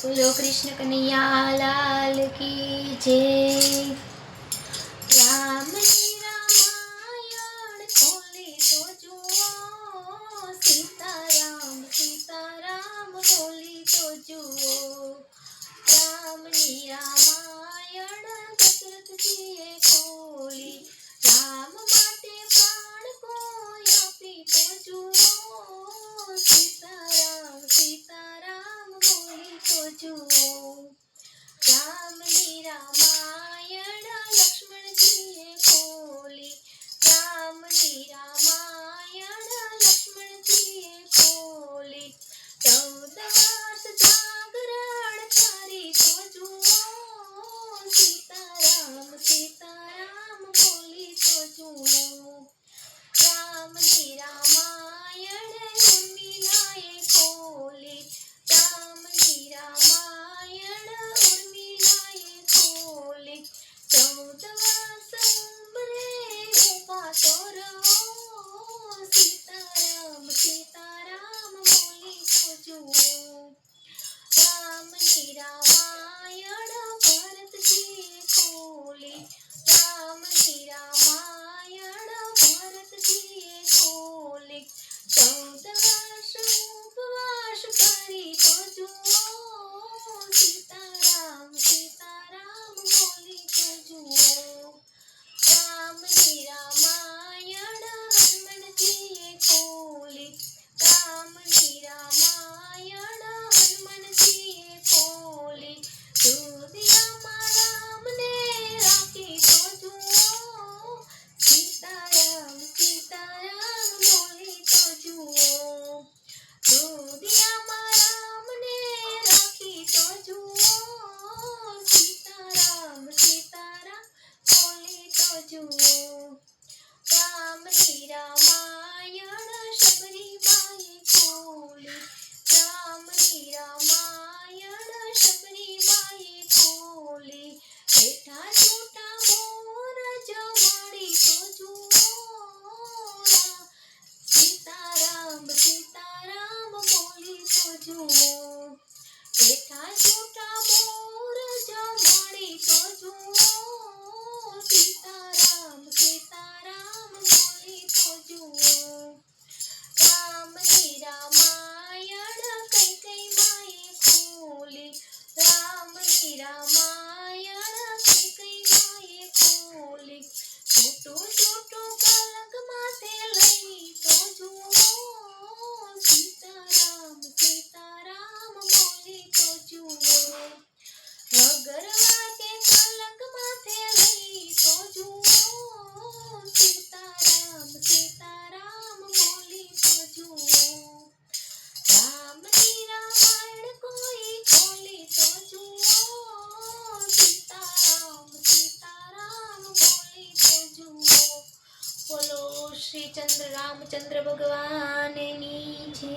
બોલો કૃષ્ણ કનૈયા લાલ કી જય। રામની રામાયણ ખોલે તો જુઓ, સીતારામ બોલી તો જુઓ। રામની રામાયણ દશરથજીએ ખોલી, રામ માટે પ્રાણ કોઈ આપી તો જુઓ। સીતારામ બોલી તો જુઓ। રામની રામાયણ લક્ષ્મણજીએ ખોલી, રામની રામાયણ લક્ષ્મણજીએ ખોલી। 14 વર્ષ જાગરણ કરી તો જુઓ, સીતારામ બોલી તો જુઓ। રામની રામાયણ ઉર્મિલાએ ખોલી, રામની રામાયણ ઉર્મિલાએ ખોલી। 14 વર્ષ ઉંમરે ઊભા તો રહો, સીતારામ બોલી તો જુઓ। રામની રામાયણ ભરતજીએ ખોલી, રામની રામાયણ ભરતજીએ ખોલી। 14 વર્ષ ઉપવાસ કરી તો જુઓ, સીતારામ બોલી તો જુઓ। રામની રામાયણ હનુમાનજીએ ખોલી, રામની રામાયણ હનુમાનજીએ ખોલી। દુધિયામાં રામને રાખી તો જુઓ, સીતારામ બોલી તો જુઓ। દુધિયામાં રામને રાખી તો જુઓ, સીતારામ બોલી તો જુઓ। રામની રામાયણ શબરીબાઈએ ખોલી, રામની રામાયણ શબરીબાઈએ ખોલી। બેઠા છૂટા મોર જમાડી તો જુઓ, સીતારામ બોલી તો જુઓ। બેઠા છૂટા મોર જમાડી તો જુઓ, સીતારામ બોલી તો જુઓ। રામની રામાયણ કૈકેયીમાએ ખોલી, રામની રામાયણ કૈકેયીમાએ ખોલી। છૂટું છૂટું કલંક માથે લઈ તો જુઓ, સીતારામ બોલી તો જુઓ। વગર વાંકે કલંક માથે લઈ તો જુઓ, સીતારામ બોલી તો જુઓ। રામની રામાયણ કોઈ ખોલી તો જુઓ, સીતારામ બોલી તો જુઓ। બોલો શ્રી ચંદ્ર રામચંદ્ર ભગવાનની જય।